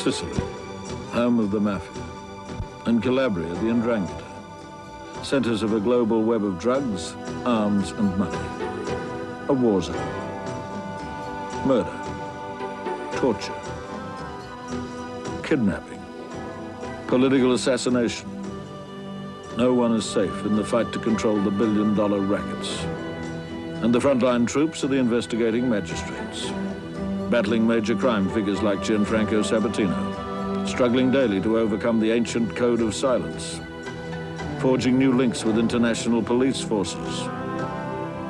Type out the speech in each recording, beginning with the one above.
Sicily, home of the Mafia, and Calabria, the 'Ndrangheta, centers of a global web of drugs, arms, and money. A war zone. Murder. Torture. Kidnapping. Political assassination. No one is safe in the fight to control the billion-dollar rackets. And the frontline troops are the investigating magistrates, battling major crime figures like Gianfranco Sabatino, struggling daily to overcome the ancient code of silence, forging new links with international police forces,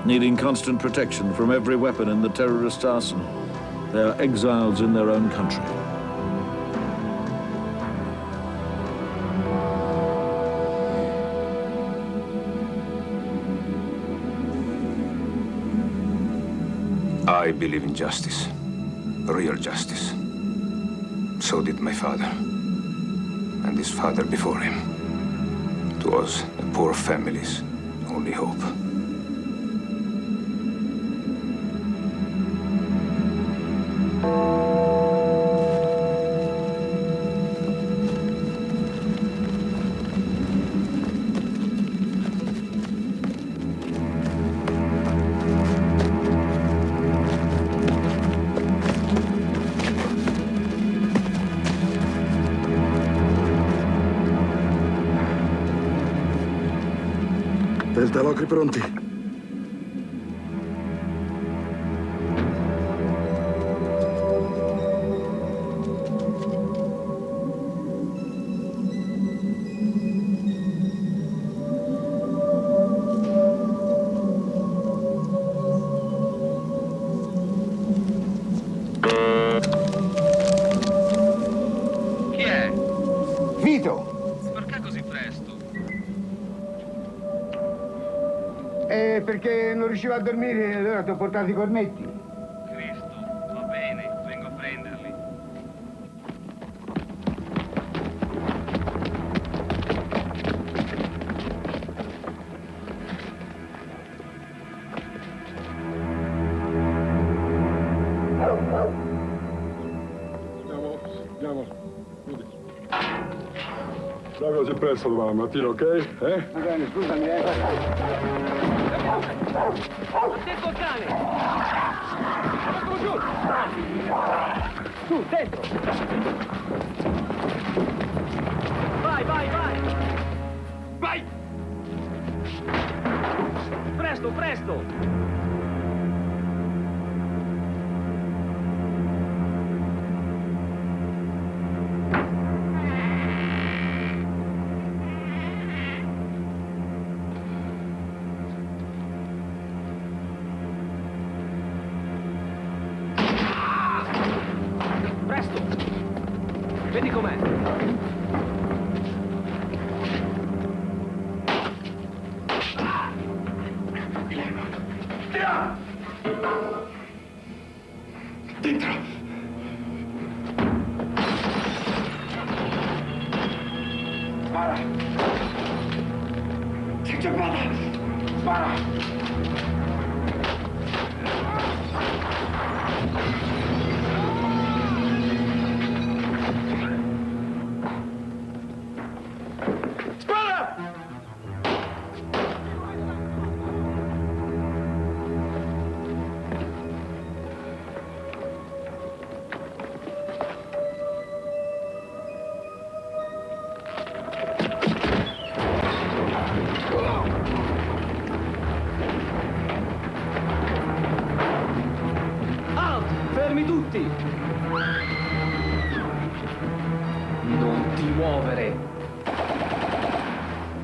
needing constant protection from every weapon in the terrorist arsenal. They are exiles in their own country. I believe in justice, real justice. So did my father, and his father before him. It was the poor family's only hope. Deltalocri pronti. Chi è? Vito! Perché così presto? Perché non riuscivo a dormire, allora ti ho portato i cornetti. Cristo, va bene, vengo a prenderli. Andiamo. Ciao, così presto domani mattina, ok? Va bene, scusami, Attento al cane! Eccolo giù! Su, dentro! Vai! Vai! Presto! Vedi com'è? Dentro! Spara! C'è giocata! Spara!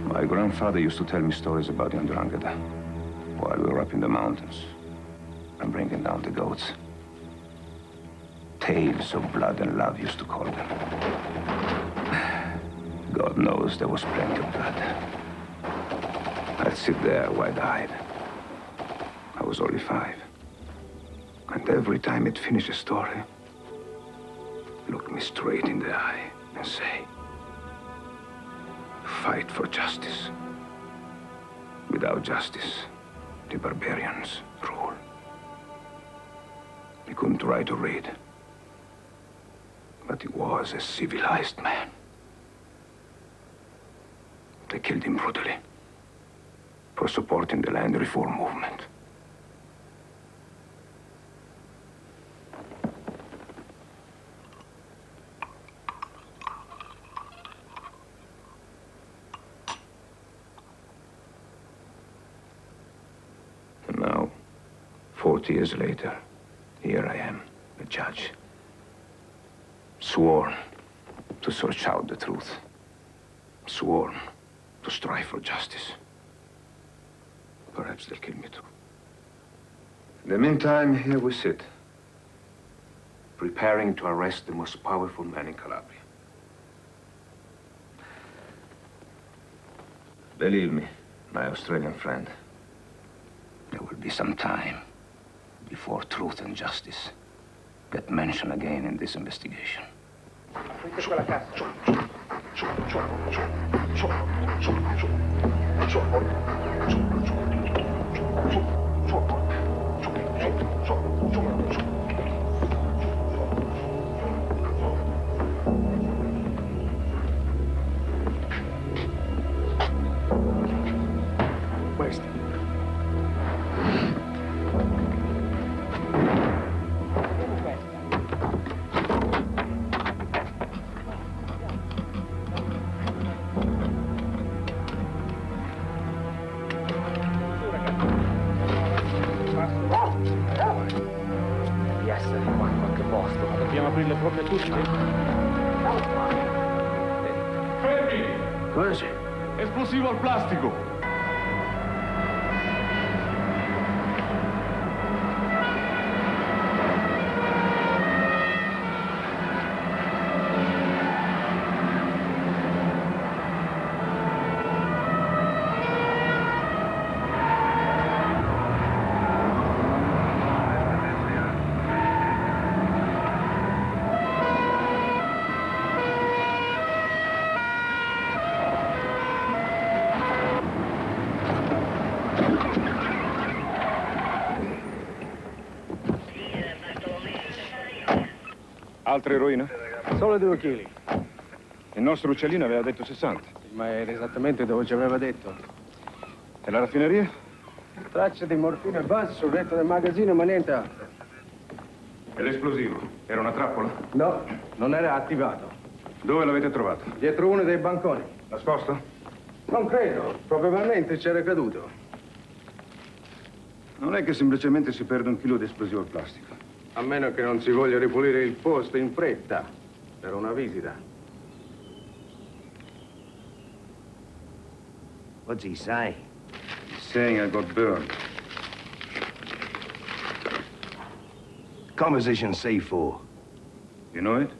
My grandfather used to tell me stories about the 'Ndrangheta while we were up in the mountains and bringing down the goats. Tales of blood and love used to call them. God knows there was plenty of blood. I'd sit there wide-eyed. I was only 5. And every time he'd finish a story, look me straight in the eye and say, fight for justice. Without justice, the barbarians rule. He couldn't write or read, But he was a civilized man. They killed him brutally for supporting the land reform movement. And now, 40 years later, here I am, a judge, sworn to search out the truth, sworn to strive for justice. Perhaps they'll kill me too. In the meantime, here we sit, preparing to arrest the most powerful man in Calabria. Believe me, my Australian friend, there will be some time before truth and justice get mentioned again in this investigation. Dobbiamo aprirle proprio a tutti? Fermi! Cosa c'è? Esplosivo al plastico! Altra eroina? Solo 2 chili. Il nostro uccellino aveva detto 60. Ma era esattamente dove ci aveva detto. E la raffineria? Tracce di morfina e base sul retro del magazzino, ma niente altro. E l'esplosivo? Era una trappola? No, non era attivato. Dove l'avete trovato? Dietro uno dei banconi. Nascosto? Non credo. Probabilmente c'era caduto. Non è che semplicemente si perde 1 chilo di esplosivo al plastico. A meno che non si voglia ripulire il posto in fretta per una visita. What's he saying? He's saying I got burned. Composition C4. You know it?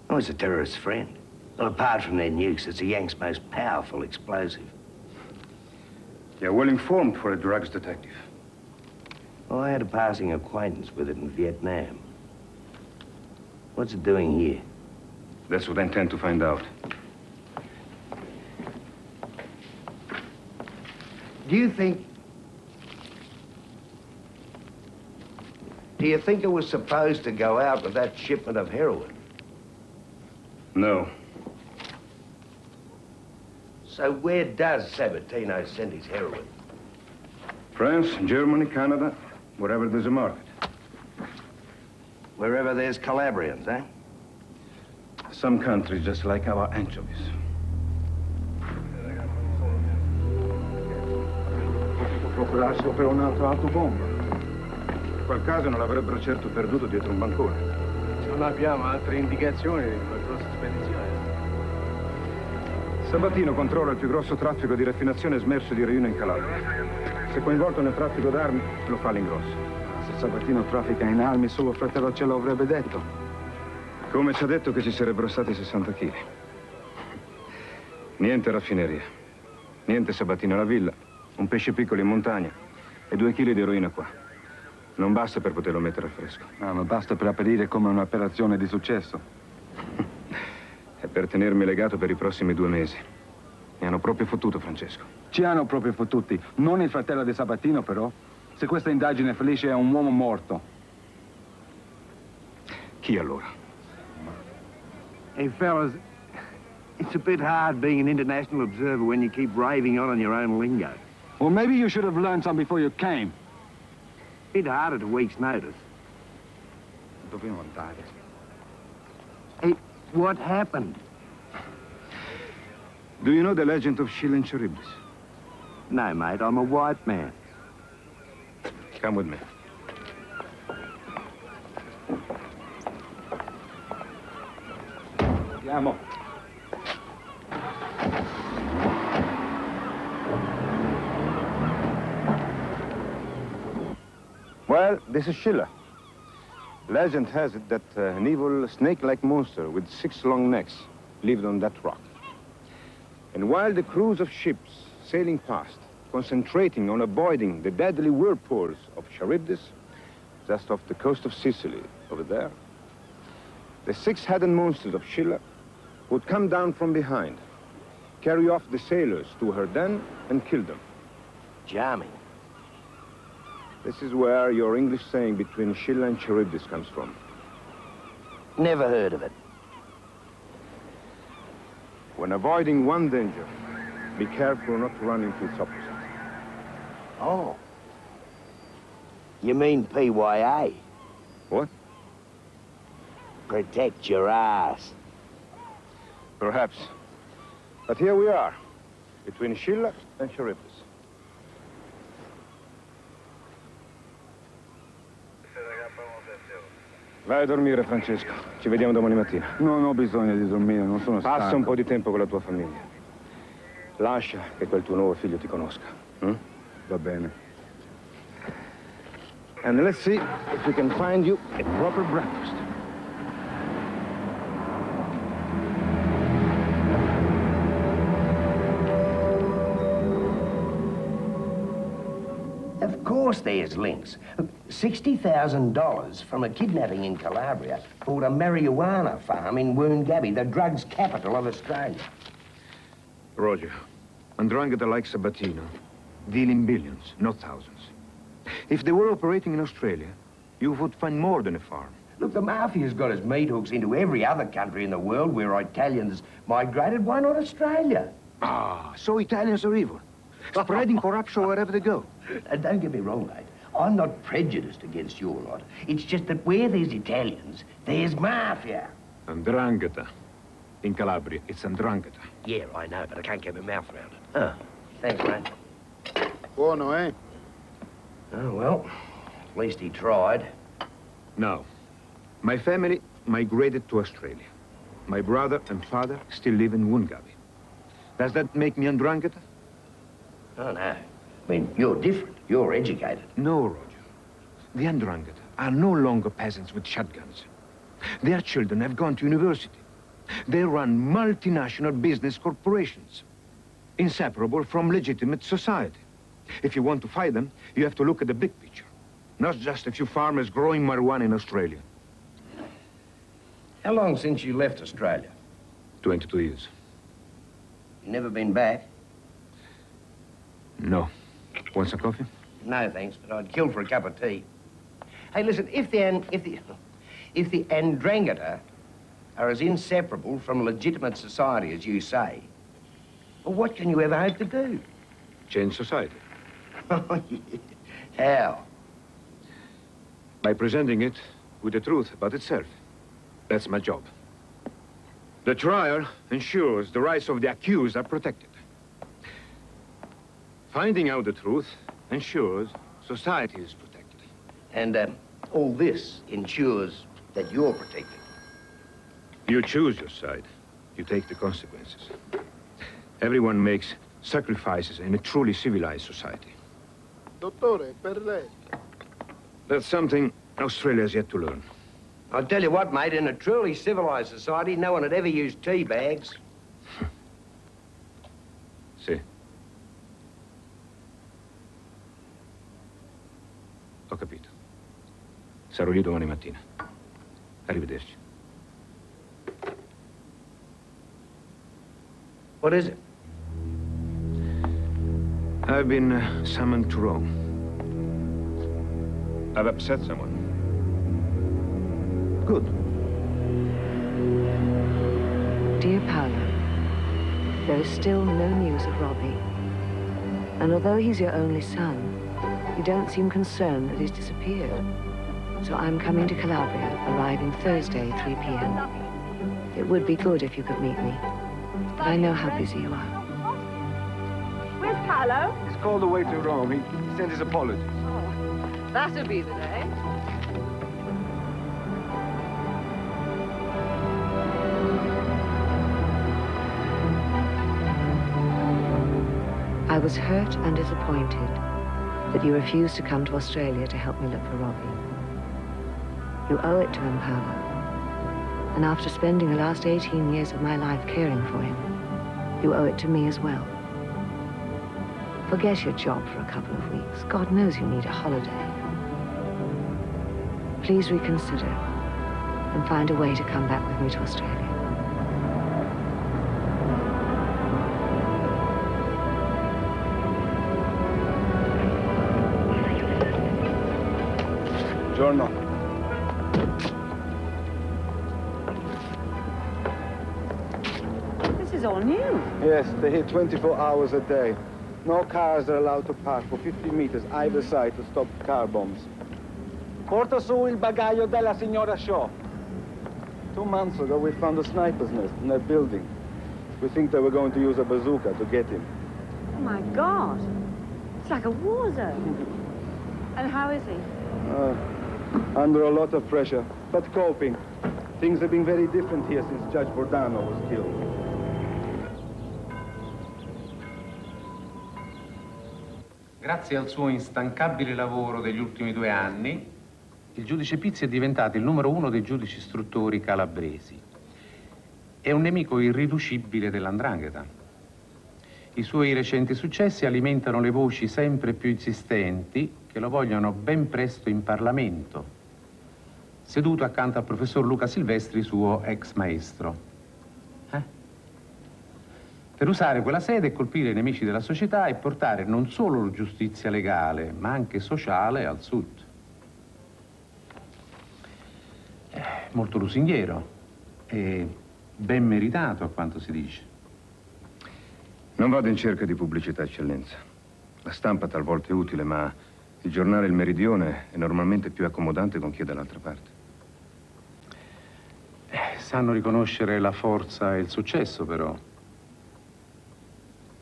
Oh, it's a terrorist's friend. Well, apart from their nukes, it's a Yank's most powerful explosive. You're well informed for a drugs detective. Oh, I had a passing acquaintance with it in Vietnam. What's it doing here? That's what I intend to find out. Do you think it was supposed to go out with that shipment of heroin? No. So where does Sabatino send his heroin? France, Germany, Canada, wherever there's a market. Wherever there's Calabrians, eh? Some countries just like our anchovies. Procurarsi per un'altra autobomba. In quel caso non l'avrebbero certo perduto dietro un bancone. Non abbiamo altre indicazioni di una grossa spedizione. Sabatino controlla il più grosso traffico di raffinazione e smercio di eroina in Calabria. Se coinvolto nel traffico d'armi, lo fa all'ingrosso. Se Sabatino traffica in armi, solo fratello ce l'avrebbe detto. Come ci ha detto che ci sarebbero stati 60 kg. Niente raffineria, niente Sabatino alla villa, un pesce piccolo in montagna e 2 kg di eroina qua. Non basta per poterlo mettere al fresco. Ah, ma basta per apparire come un'operazione di successo. È per tenermi legato per i prossimi 2 mesi. Mi hanno proprio fottuto, Francesco. Ci hanno proprio fottuti. Non il fratello di Sabatino, però. Se questa indagine felice è un uomo morto. Chi allora? Hey, fellas, it's a bit hard being an international observer when you keep raving on your own lingo. Well, maybe you should have learned some before you came. Bit hard at a week's notice. Hey, what happened? Do you know the legend of Scylla and Charybdis? No, mate, I'm a white man. Come with me. Andiamo. Well, this is Scylla. Legend has it that an evil snake-like monster with 6 long necks lived on that rock. And while the crews of ships sailing past, concentrating on avoiding the deadly whirlpools of Charybdis, just off the coast of Sicily, over there, the 6-headed monsters of Scylla would come down from behind, carry off the sailors to her den, and kill them. Charming. This is where your English saying between Scylla and Charybdis comes from. Never heard of it. When avoiding one danger, be careful not to run into its opposite. Oh. You mean PYA? What? Protect your ass. Perhaps. But here we are, between Scylla and Charybdis. Vai a dormire, Francesco. Ci vediamo domani mattina. Non ho bisogno di dormire, non sono stanco. Passa un po' di tempo con la tua famiglia. Lascia che quel tuo nuovo figlio ti conosca. Va bene. And let's see if we can find you a proper breakfast. Of course there's links. $60,000 from a kidnapping in Calabria bought a marijuana farm in Woongabbie, the drugs capital of Australia. Roger, Ndrangheta like Sabatino deal in billions, not thousands. If they were operating in Australia, you would find more than a farm. Look, the Mafia's got its meat hooks into every other country in the world where Italians migrated. Why not Australia? Ah, so Italians are evil, spreading corruption wherever they go. Don't get me wrong, mate. I'm not prejudiced against your lot. It's just that where there's Italians, there's Mafia. Ndrangheta. In Calabria, it's Ndrangheta. Yeah, I know, but I can't get my mouth around it. Oh, thanks, mate. Buono, eh? Oh, well, at least he tried. No. My family migrated to Australia. My brother and father still live in Woongabbie. Does that make me Ndrangheta? Oh, no. I mean, you're different. You're educated. No, Roger. The Ndrangheta are no longer peasants with shotguns. Their children have gone to university. They run multinational business corporations, inseparable from legitimate society. If you want to fight them, you have to look at the big picture, not just a few farmers growing marijuana in Australia. How long since you left Australia? 22 years. You never been back? No. Want some coffee? No, thanks, but I'd kill for a cup of tea. Hey, listen, if the Ndrangheta are as inseparable from legitimate society as you say, well, what can you ever hope to do? Change society. How? By presenting it with the truth about itself. That's my job. The trial ensures the rights of the accused are protected. Finding out the truth ensures society is protected. And all this ensures that you're protected. You choose your side. You take the consequences. Everyone makes sacrifices in a truly civilized society. Dottore, per lei. That's something Australia has yet to learn. I'll tell you what, mate, in a truly civilized society, no one would ever use tea bags. Sì. Ho capito. Sarò lì domani mattina. Arrivederci. What is it? I've been summoned to Rome. I've upset someone. Good. Dear Paolo, there is still no news of Robbie. And although he's your only son, you don't seem concerned that he's disappeared. So I'm coming to Calabria, arriving Thursday, 3 p.m. It would be good if you could meet me, but I know how busy you are. Where's Paolo? He's called away to Rome. He sent his apologies. Oh, that'll be the day. I was hurt and disappointed that you refused to come to Australia to help me look for Robbie. You owe it to him, Paolo. And after spending the last 18 years of my life caring for him, you owe it to me as well. Forget your job for a couple of weeks. God knows you need a holiday. Please reconsider and find a way to come back with me to Australia. Buongiorno. This is all new. Yes, they hit 24 hours a day. No cars are allowed to park for 50 meters either side to stop car bombs. Porta su il bagaglio della signora Shaw. 2 months ago, we found a sniper's nest in that building. We think they were going to use a bazooka to get him. Oh, my God. It's like a war zone. And how is he? Under a lot of pressure, but coping. Things have been very different here since Judge Bordano was killed. Grazie al suo instancabile lavoro degli ultimi 2 anni, il giudice Pizzi è diventato il numero 1 dei giudici istruttori calabresi. È un nemico irriducibile dell''ndrangheta. I suoi recenti successi alimentano le voci sempre più insistenti che lo vogliono ben presto in Parlamento, seduto accanto al professor Luca Silvestri, suo ex maestro. Per usare quella sede e colpire i nemici della società e portare non solo giustizia legale, ma anche sociale al sud. Molto lusinghiero e ben meritato, a quanto si dice. Non vado in cerca di pubblicità, eccellenza. La stampa talvolta è utile, ma il giornale Il Meridione è normalmente più accomodante con chi è dall'altra parte. Sanno riconoscere la forza e il successo, però.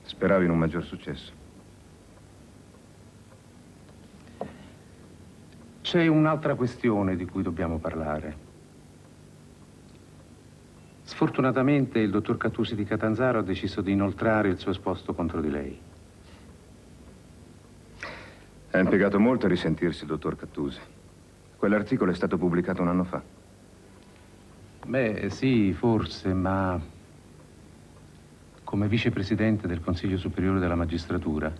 Speravi in un maggior successo. C'è un'altra questione di cui dobbiamo parlare. Sfortunatamente il dottor Cattusi di Catanzaro ha deciso di inoltrare il suo esposto contro di lei. Ha impiegato molto a risentirsi il dottor Cattusi. Quell'articolo è stato pubblicato 1 anno fa. Beh, sì, forse, ma come vicepresidente del Consiglio Superiore della Magistratura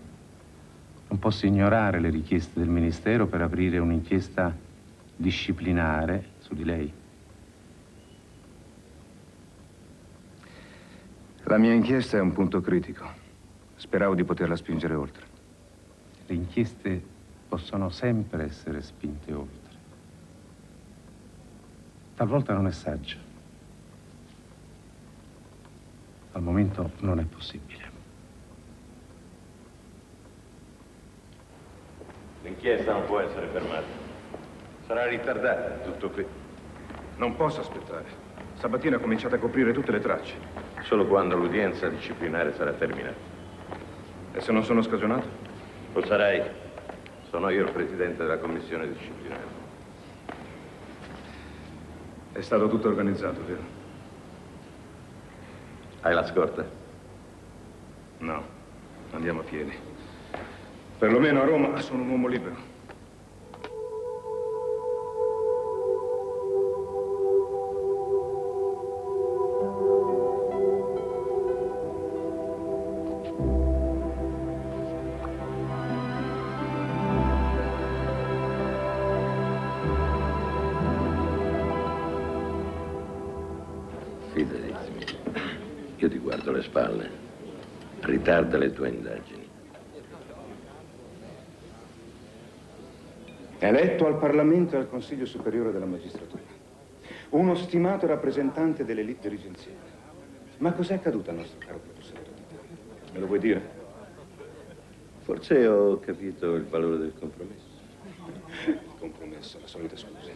non posso ignorare le richieste del Ministero per aprire un'inchiesta disciplinare su di lei. La mia inchiesta è un punto critico. Speravo di poterla spingere oltre. Le inchieste possono sempre essere spinte oltre. Talvolta non è saggio. Al momento non è possibile. L'inchiesta non può essere fermata. Sarà ritardata, tutto qui. Non posso aspettare. Stamattina ho cominciato a coprire tutte le tracce. Solo quando l'udienza disciplinare sarà terminata. E se non sono scagionato? Lo sarai. Sono io il presidente della commissione disciplinare. È stato tutto organizzato, vero? Hai la scorta? No, andiamo a piedi. Perlomeno a Roma sono un uomo libero. Fidati, io ti guardo le spalle. Ritarda le tue indagini. Eletto al Parlamento e al Consiglio Superiore della Magistratura. Uno stimato rappresentante dell'elite dirigenziale. Ma cos'è accaduto al nostro caro professore? Me lo vuoi dire? Forse ho capito il valore del compromesso. Il compromesso, la solita scusa.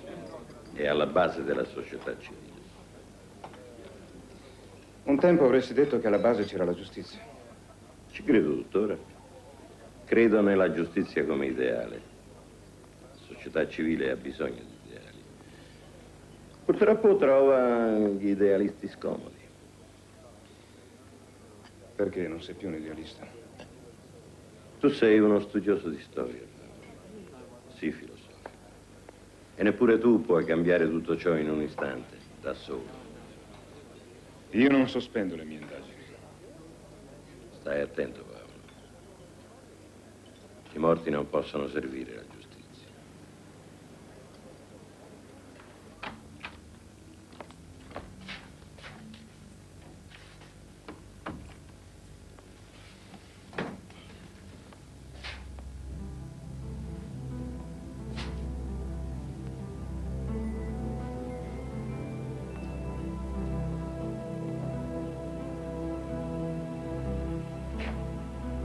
È alla base della società civile. Un tempo avresti detto che alla base c'era la giustizia. Ci credo tuttora. Credo nella giustizia come ideale. La società civile ha bisogno di ideali. Purtroppo trova gli idealisti scomodi. Perché non sei più un idealista? Tu sei uno studioso di storia. Sì, filosofo. E neppure tu puoi cambiare tutto ciò in un istante, da solo. Io non sospendo le mie indagini. Stai attento, Paolo. I morti non possono servire la giustizia.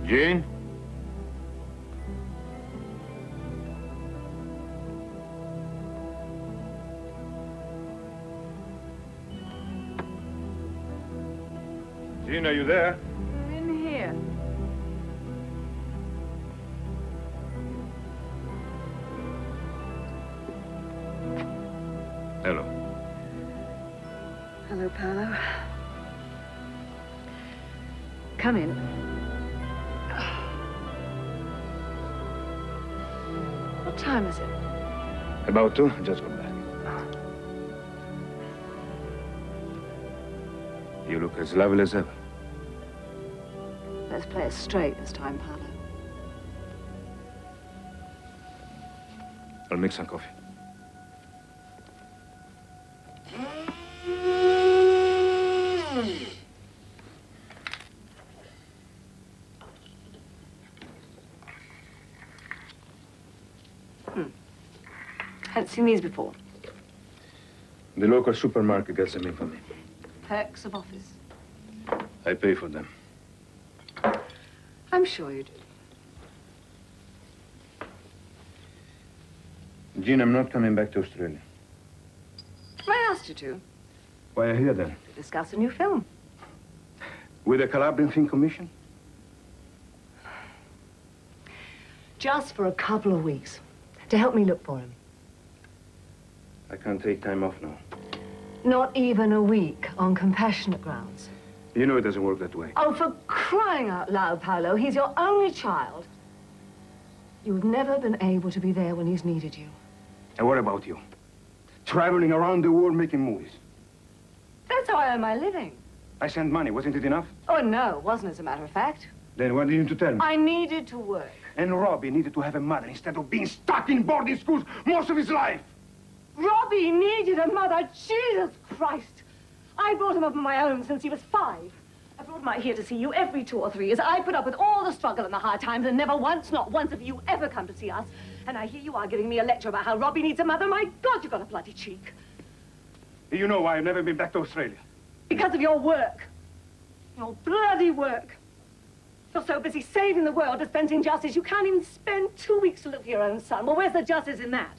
Jean? Jean, are you there? I'm in here. Hello. Hello, Paolo. Come in. What time is it? About 2, just got back. You look as lovely as ever. Let's play it straight this time, Paolo. I'll make some coffee. Hadn't seen these before. The local supermarket gets them in for me. Perks of office. I pay for them. I'm sure you do. Jean, I'm not coming back to Australia. I asked you to. Why are you here then? To discuss a new film. With the Calabrian Film Commission? Just for a couple of weeks. To help me look for him. I can't take time off now. Not even a week on compassionate grounds. You know it doesn't work that way. Oh, for crying out loud, Paolo. He's your only child. You've never been able to be there when he's needed you. And what about you? Traveling around the world making movies. That's how I earn my living. I sent money. Wasn't it enough? Oh, no, it wasn't, as a matter of fact. Then what did you need to tell me? I needed to work. And Robbie needed to have a mother instead of being stuck in boarding schools most of his life. Robbie needed a mother. Jesus Christ. I brought him up on my own since he was 5. I brought him out here to see you every 2 or 3 years. I put up with all the struggle and the hard times, and never once, not once, have you ever come to see us. And I hear you are giving me a lecture about how Robbie needs a mother. My God, you've got a bloody cheek. You know why I've never been back to Australia? Because of your work. Your bloody work. You're so busy saving the world, dispensing justice, you can't even spend 2 weeks to look for your own son. Well, where's the justice in that?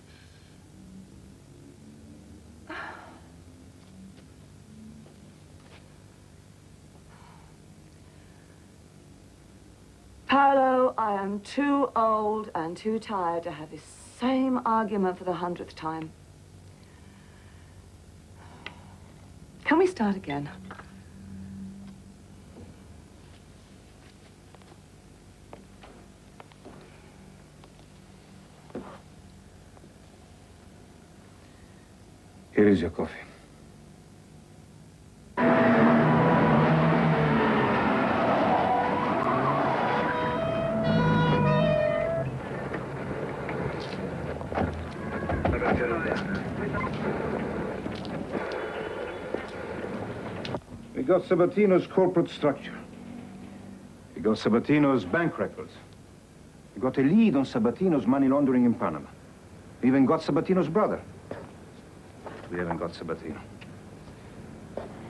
Paolo, I am too old and too tired to have this same argument for the 100th time. Can we start again? Here is your coffee. We got Sabatino's corporate structure. We got Sabatino's bank records. We got a lead on Sabatino's money laundering in Panama. We even got Sabatino's brother. We haven't got Sabatino.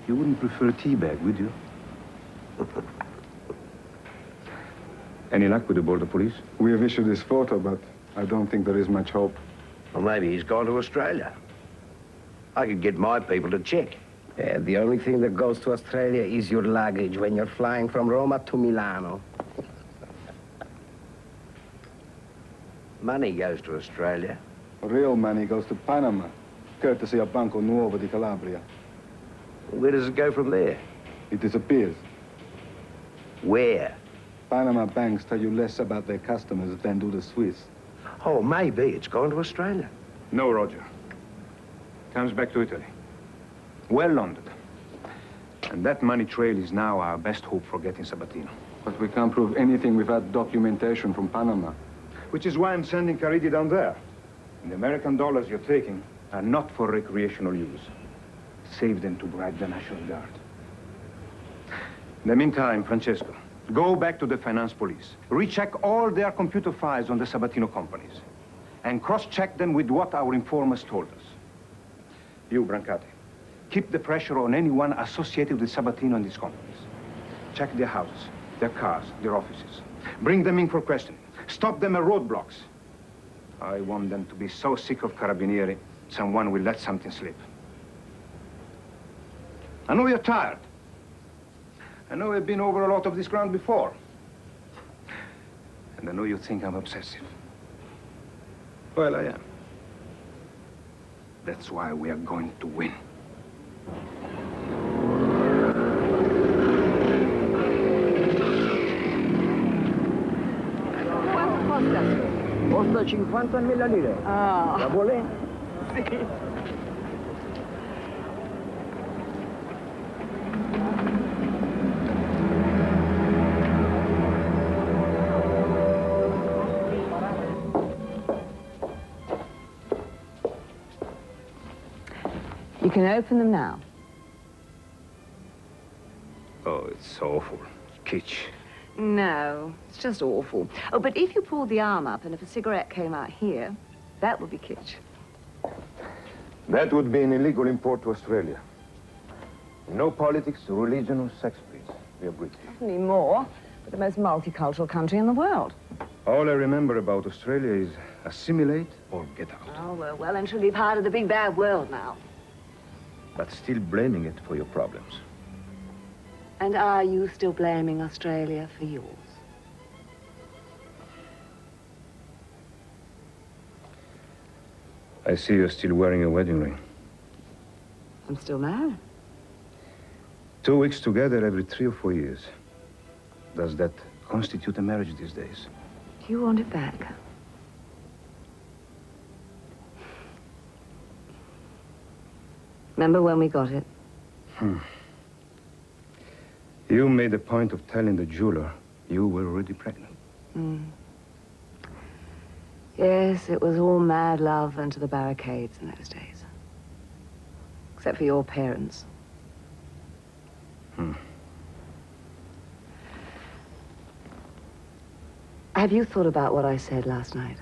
You wouldn't prefer a tea bag, would you? Any luck with the border police? We have issued this photo, but I don't think there is much hope. Well, maybe he's gone to Australia. I could get my people to check. Yeah, the only thing that goes to Australia is your luggage when you're flying from Roma to Milano. Money goes to Australia. Real money goes to Panama, courtesy of Banco Nuovo di Calabria. Where does it go from there? It disappears. Where? Panama banks tell you less about their customers than do the Swiss. Oh, maybe it's gone to Australia. No, Roger. Comes back to Italy. Well laundered. And that money trail is now our best hope for getting Sabatino. But we can't prove anything without documentation from Panama. Which is why I'm sending Caridi down there. And the American dollars you're taking are not for recreational use. Save them to bribe the National Guard. In the meantime, Francesco, go back to the finance police. Recheck all their computer files on the Sabatino companies. And cross-check them with what our informers told us. You, Brancati, keep the pressure on anyone associated with Sabatino and his companies. Check their houses, their cars, their offices. Bring them in for questioning. Stop them at roadblocks. I want them to be so sick of Carabinieri, someone will let something slip. I know you're tired. I know you've been over a lot of this ground before. And I know you think I'm obsessive. Well, I am. That's why we are going to win. Quanto costa? Costa 50.000 lire. Ah. La vuole? Sì. You can open them now. Oh, it's awful. Kitsch. No, it's just awful. Oh, but if you pulled the arm up and if a cigarette came out here, that would be kitsch. That would be an illegal import to Australia. No politics, religion, or sex, please. We are British. Any more, but the most multicultural country in the world. All I remember about Australia is assimilate or get out. Oh, we're well and truly part of the big bad world now. But still blaming it for your problems. And are you still blaming Australia for yours? I see you're still wearing a wedding ring. I'm still married. 2 weeks together every 3 or 4 years. Does that constitute a marriage these days? Do you want it back? Remember when we got it? You made a point of telling the jeweler you were already pregnant. Yes, it was all mad love and to the barricades in those days. Except for your parents. Have you thought about what I said last night?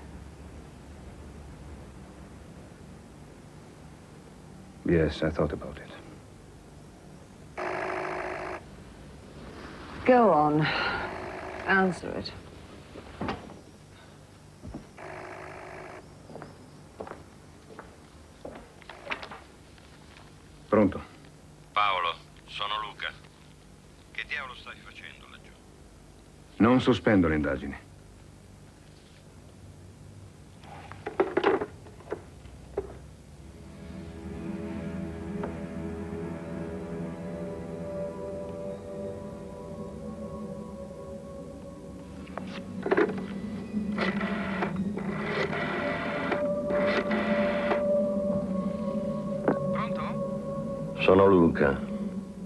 Yes, I thought about it. Go on. Answer it. Pronto? Paolo, sono Luca. Che diavolo stai facendo laggiù? Non sospendo le indagini. Sono Luca.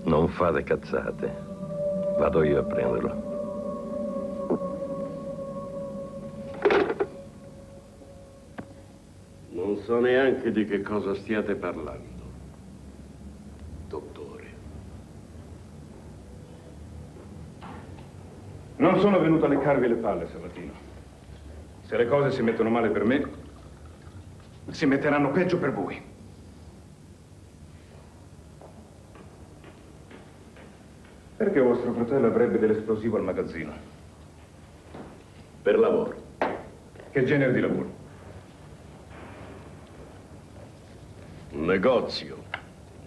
Non fate cazzate. Vado io a prenderlo. Non so neanche di che cosa stiate parlando, dottore. Non sono venuto a leccarvi le palle, Sabatino. Se le cose si mettono male per me, si metteranno peggio per voi. Perché vostro fratello avrebbe dell'esplosivo al magazzino? Per lavoro. Che genere di lavoro? Un negozio,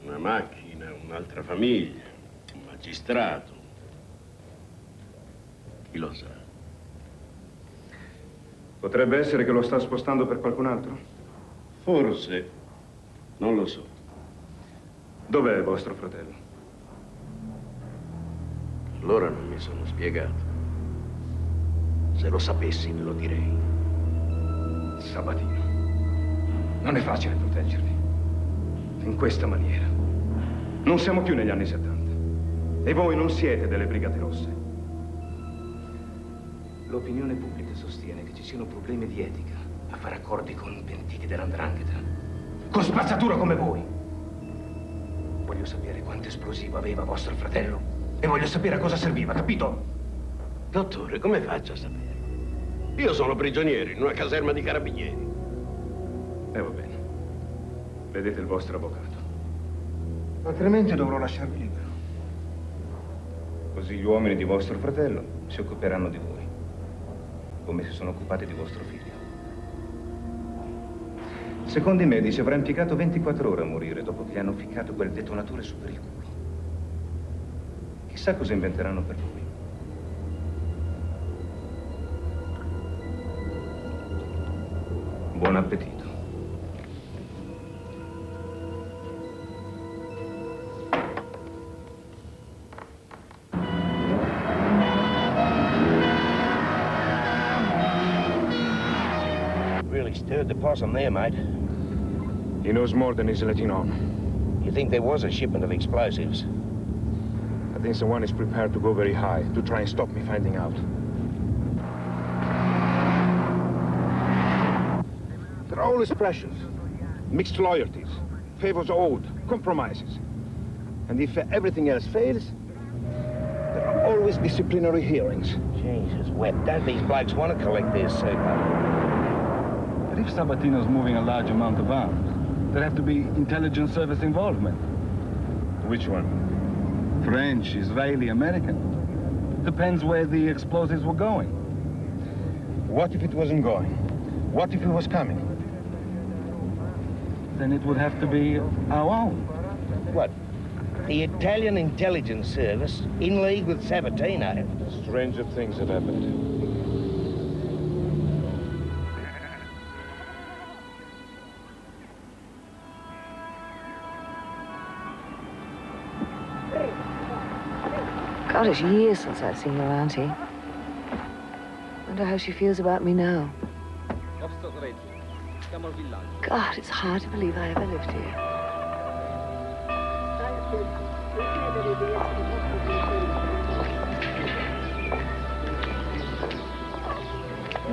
una macchina, un'altra famiglia, un magistrato. Chi lo sa? Potrebbe essere che lo sta spostando per qualcun altro? Forse. Non lo so. Dov'è vostro fratello? Allora non mi sono spiegato. Se lo sapessi ve lo direi. Sabatino. Non è facile proteggervi. In questa maniera. Non siamo più negli anni 70. E voi non siete delle Brigate Rosse. L'opinione pubblica sostiene che ci siano problemi di etica a fare accordi con pentiti dell''ndrangheta. Con spazzatura come voi. Voglio sapere quanto esplosivo aveva vostro fratello e voglio sapere a cosa serviva, capito? Dottore, come faccio a sapere? Io sono prigioniero in una caserma di carabinieri. Va bene. Vedete il vostro avvocato. Altrimenti dovrò lasciarvi libero. Così gli uomini di vostro fratello si occuperanno di voi, come si sono occupati di vostro figlio. Secondo i medici avrà impiegato 24 ore a morire dopo che gli hanno ficcato quel detonatore su per il culo. Chissà cosa inventeranno per lui. Buon appetito. Really stirred the possum there, mate. He knows more than he's letting on. You think there was a shipment of explosives? I think someone is prepared to go very high to try and stop me finding out. They're always precious. Mixed loyalties, favors owed, compromises. And if everything else fails, there are always disciplinary hearings. Jesus, Webb, don't these blokes want to collect their super? But if Sabatino's moving a large amount of arms, there'd have to be intelligence service involvement. Which one? French, Israeli, American. Depends where the explosives were going. What if it wasn't going? What if it was coming? Then it would have to be our own. What? The Italian intelligence service in league with Sabatino? Stranger things have happened. God, it's years since I've seen your auntie. Wonder how she feels about me now. God, it's hard to believe I ever lived here.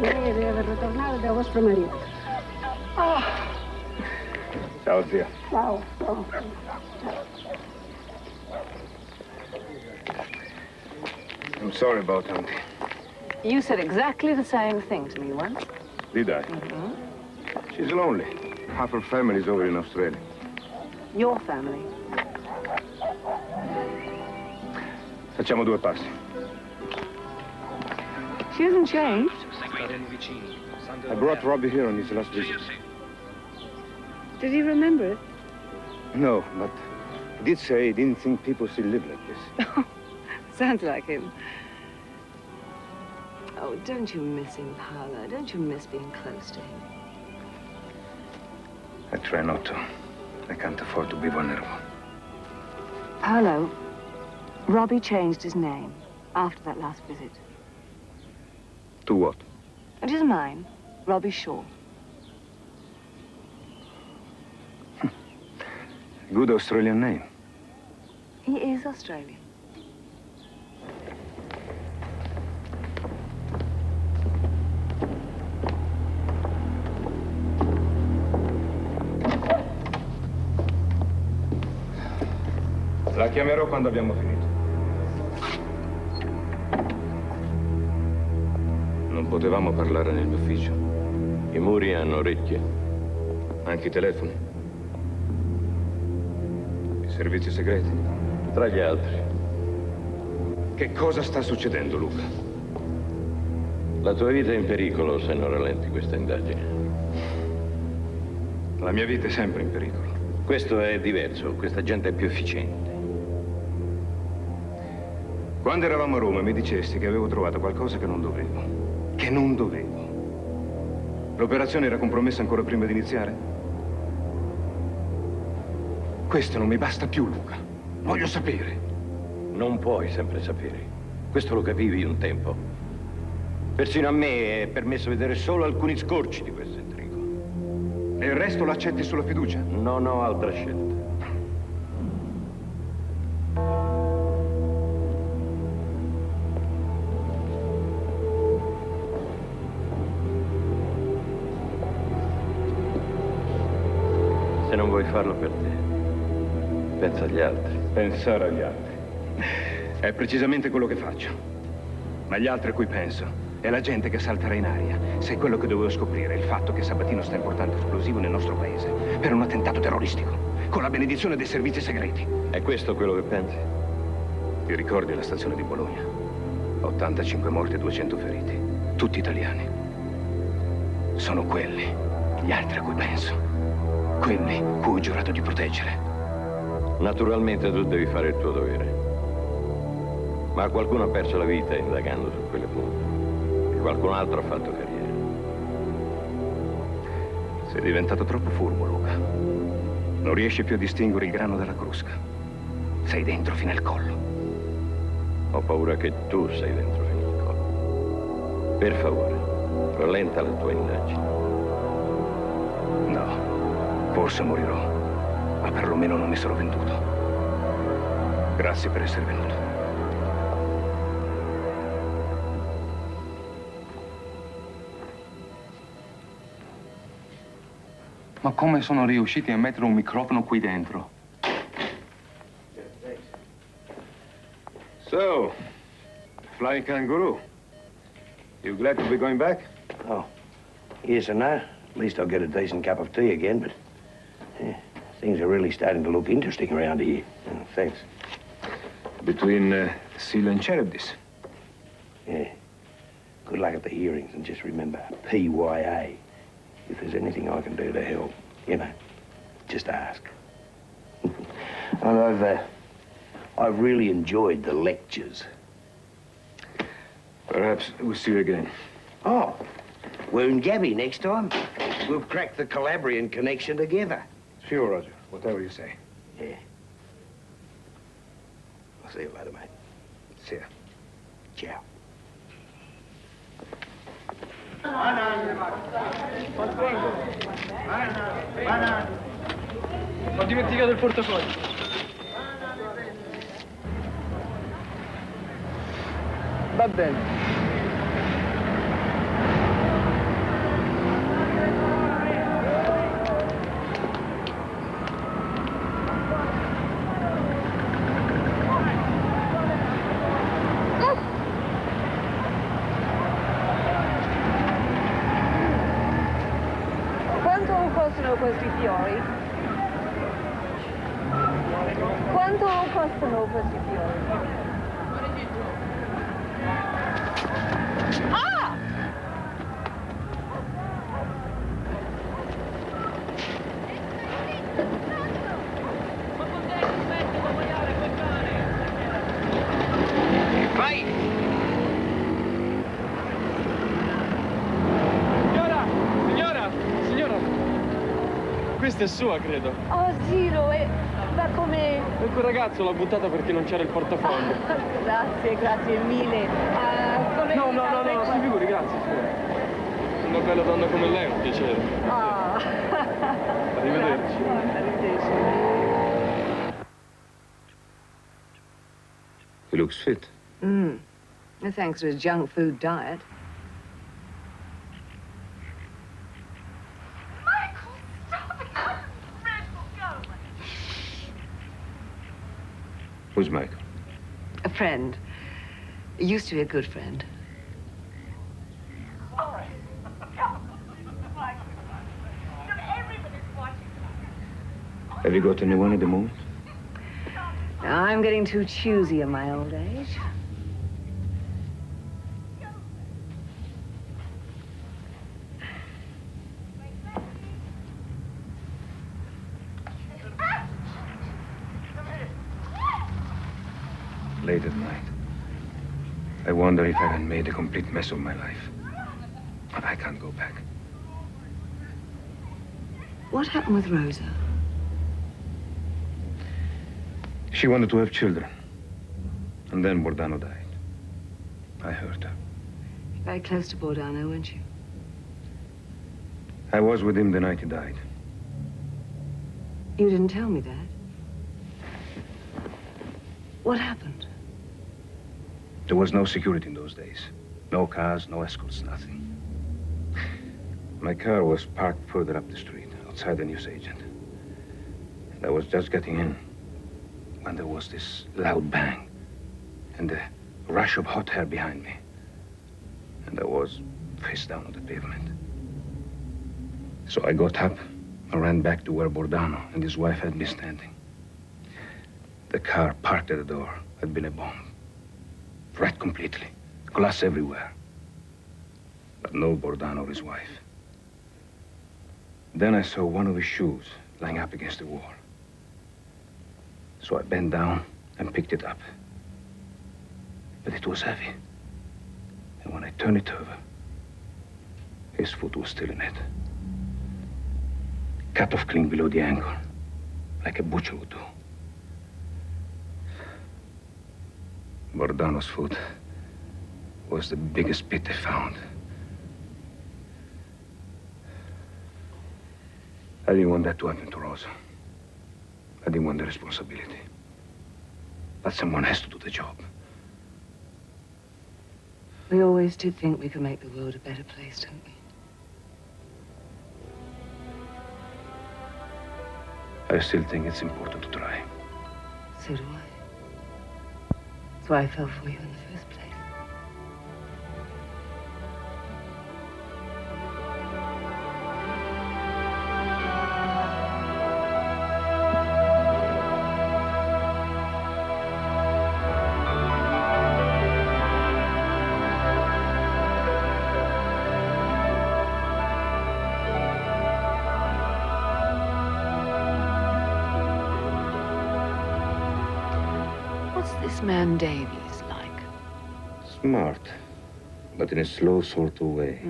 Lei deve aver ritornato da vostro marito. Ciao, zia. Ciao. Ciao. I'm sorry about Auntie. You said exactly the same thing to me once. Did I? She's lonely. Half her family's over in Australia. Your family. Facciamo due passi. She hasn't changed. I brought Robbie here on his last visit. Did he remember it? No, but he did say he didn't think people still live like this. Sounds like him. Oh, don't you miss him, Paolo? Don't you miss being close to him? I try not to. I can't afford to be vulnerable. Paolo, Robbie changed his name after that last visit. To what? It is mine, Robbie Shaw. Good Australian name. He is Australian. La chiamerò quando abbiamo finito. Non potevamo parlare nel mio ufficio. I muri hanno orecchie. Anche i telefoni. I servizi segreti. Tra gli altri. Che cosa sta succedendo, Luca? La tua vita è in pericolo se non rallenti questa indagine. La mia vita è sempre in pericolo. Questo è diverso, questa gente è più efficiente. Quando eravamo a Roma mi dicesti che avevo trovato qualcosa che non dovevo. Che non dovevo. L'operazione era compromessa ancora prima di iniziare? Questo non mi basta più, Luca. Voglio sapere. Non puoi sempre sapere. Questo lo capivi un tempo. Persino a me è permesso vedere solo alcuni scorci di questo intrigo. E il resto lo accetti sulla fiducia? Non ho altra scelta. Se non vuoi farlo per te, pensa agli altri. Pensare agli altri. È precisamente quello che faccio. Ma gli altri a cui penso è la gente che salterà in aria. Se quello che dovevo scoprire è il fatto che Sabatino sta importando esplosivo nel nostro paese per un attentato terroristico, con la benedizione dei servizi segreti. È questo quello che pensi? Ti ricordi la stazione di Bologna? 85 morti e 200 feriti. Tutti italiani. Sono quelli, gli altri a cui penso. Quelli cui ho giurato di proteggere. Naturalmente tu devi fare il tuo dovere. Ma qualcuno ha perso la vita indagando su quelle punte. E qualcun altro ha fatto carriera. Sei diventato troppo furbo, Luca. Non riesci più a distinguere il grano dalla crusca. Sei dentro fino al collo. Ho paura che tu sei dentro fino al collo. Per favore, rallenta la tua indagine. No, forse morirò. Ma perlomeno non mi sono venduto. Grazie per essere venuto. Ma come sono riusciti a mettere un microfono qui dentro? So, flying kangaroo. You glad to be going back? Oh, yes and no. At least I'll get a decent cup of tea again, but things are really starting to look interesting around here. Oh, thanks. Between Seal and Charybdis. Yeah. Good luck at the hearings, and just remember, PYA. If there's anything I can do to help, you know, just ask. And I've really enjoyed the lectures. Perhaps we'll see you again. Oh, Wound Gabby next time. We'll crack the Calabrian connection together. Sure, Roger. Whatever you say. Yeah. I'll see you later, mate. See ya. Ciao. Ho dimenticato il portafoglio. Va bene. Questi fiori? Quanto costano questi fiori? Ah! Vai! Questa è sua, credo. Oh, Giro, ma come... E quel ragazzo l'ha buttata perché non c'era il portafoglio. Grazie mille. Come No, si figuri, grazie. Una bella donna come lei è un piacere. Arrivederci. Arrivederci. He looks fit. Thanks to his junk food diet. Who's Michael? A friend. Used to be a good friend. Have you got anyone at the moment? Now, I'm getting too choosy in my old age. late at night. I wonder if I had made a complete mess of my life. I can't go back. What happened with Rosa? She wanted to have children. And then Bordano died. I hurt her. Very close to Bordano, weren't you? I was with him the night he died. You didn't tell me that. What happened? There was no security in those days. No cars, no escorts, nothing. My car was parked further up the street, outside the newsagent. And I was just getting in when there was this loud bang and a rush of hot air behind me. And I was face down on the pavement. So I got up and ran back to where Bordano and his wife had me standing. The car parked at the door had been a bomb. Wrecked completely. Glass everywhere. But no Bordano or his wife. Then I saw one of his shoes lying up against the wall. So I bent down and picked it up. But it was heavy. And when I turned it over, his foot was still in it. Cut off clean below the ankle, like a butcher would do. Bordano's foot was the biggest bit they found. I didn't want that to happen to Rosa. I didn't want the responsibility. But someone has to do the job. We always did think we could make the world a better place, didn't we? I still think it's important to try. So do I. That's why I fell for you in the first place. Man Davies like? Smart, but in a slow sort of way.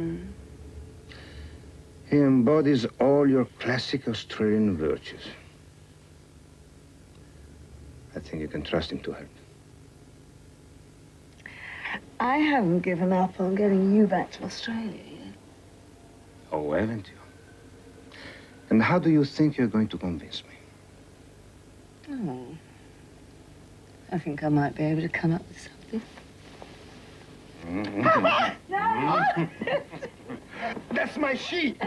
He embodies all your classic Australian virtues. I think you can trust him to help. I haven't given up on getting you back to Australia yet. Oh, haven't you? And how do you think you're going to convince me? Oh. I think I might be able to come up with something. No! That's my sheet.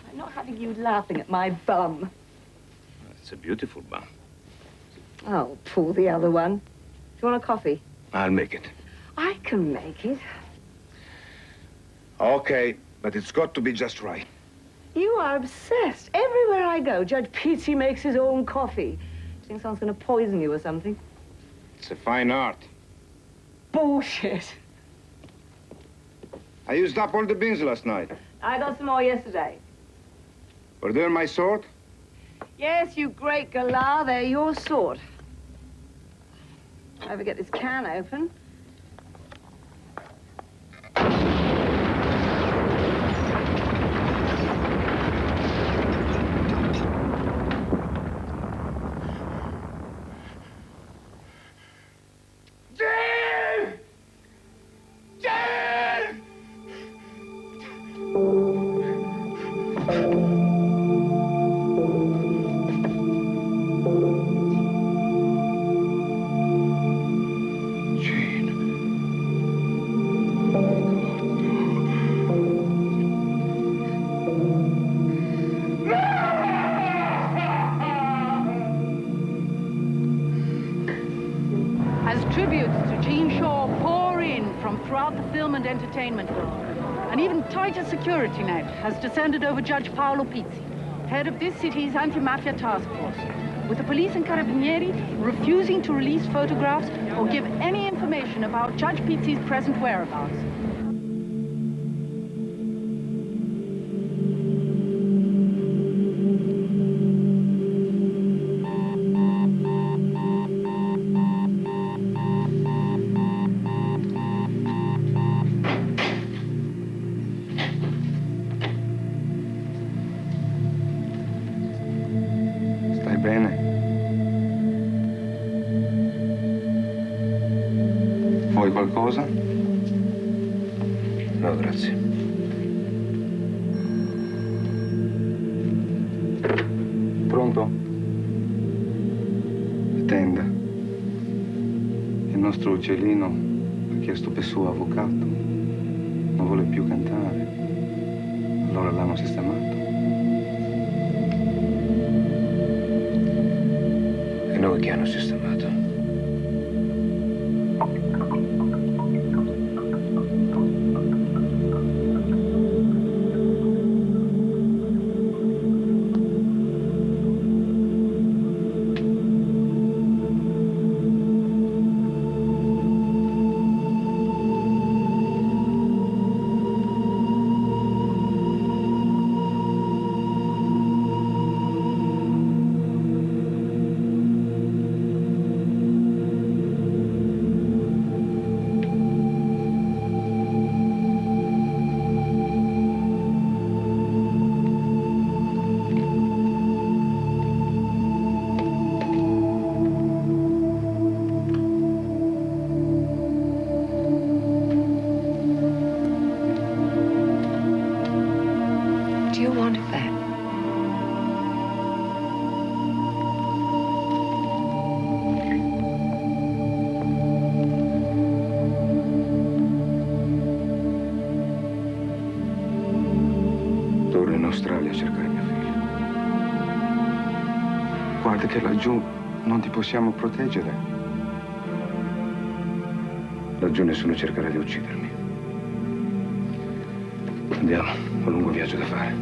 I'm not having you laughing at my bum. It's a beautiful bum. I'll pull the other one. Do you want a coffee? I'll make it. I can make it. Okay, but it's got to be just right. You are obsessed. Everywhere I go, Judge Pizzi makes his own coffee. You think someone's going to poison you or something? It's a fine art. Bullshit. I used up all the beans last night. I got some more yesterday. Were they my sort? Yes, you great galah, they're your sort. If I ever get this can open. Entertainment world. An even tighter security net has descended over Judge Paolo Pizzi, head of this city's anti-mafia task force, with the police and carabinieri refusing to release photographs or give any information about Judge Pizzi's present whereabouts. No, grazie. Pronto? Attenda. Il nostro uccellino ha chiesto per suo avvocato. Non vuole più cantare. Allora l'hanno sistemato. E noi che hanno sistemato? Guarda che laggiù non ti possiamo proteggere. Laggiù nessuno cercherà di uccidermi. Andiamo, ho un lungo viaggio da fare.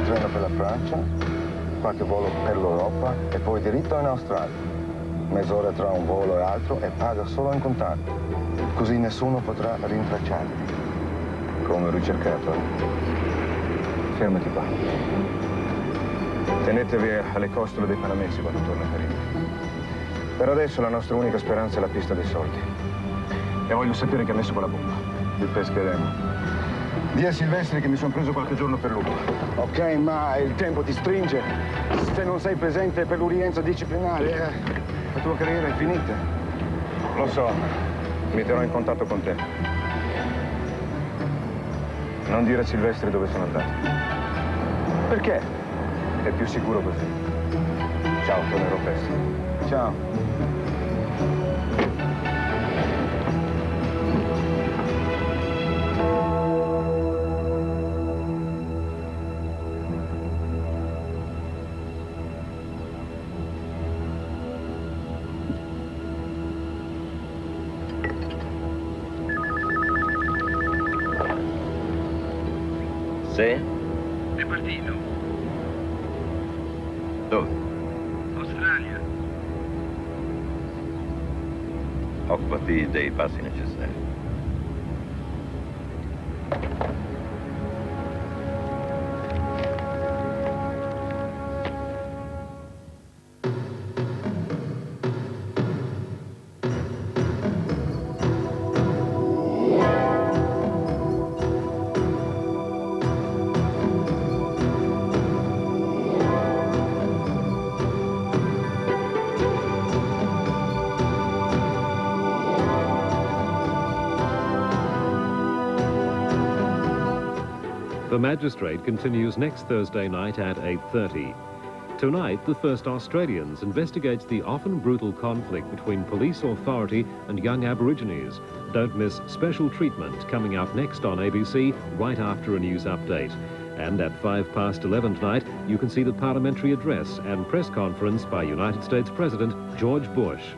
Treno per la Francia, qualche volo per l'Europa e poi diritto in Australia. Mezz'ora tra un volo e altro e paga solo in contanti. Così nessuno potrà rintracciarti. Come ricercato. Fermati qua. Tenetevi alle costole dei panamesi quando torna Carino. Per adesso la nostra unica speranza è la pista dei soldi. E voglio sapere che ha messo quella bomba. Vi pescheremo. Dì a Silvestri che mi sono preso qualche giorno per lupo. Ok, ma il tempo ti stringe. Se non sei presente per l'udienza disciplinare, la tua carriera è finita. Lo so, mi terrò in contatto con te. Non dire a Silvestri dove sono andato. Perché? È più sicuro così. Ciao, tornerò presto. Ciao. Sì? È partito. Dove? Australia. Occupati dei passi necessari. The Magistrate continues next Thursday night at 8:30. Tonight, the First Australians investigates the often brutal conflict between police authority and young Aborigines. Don't miss Special Treatment coming up next on ABC right after a news update. And at 11:05 tonight, you can see the parliamentary address and press conference by United States President George Bush.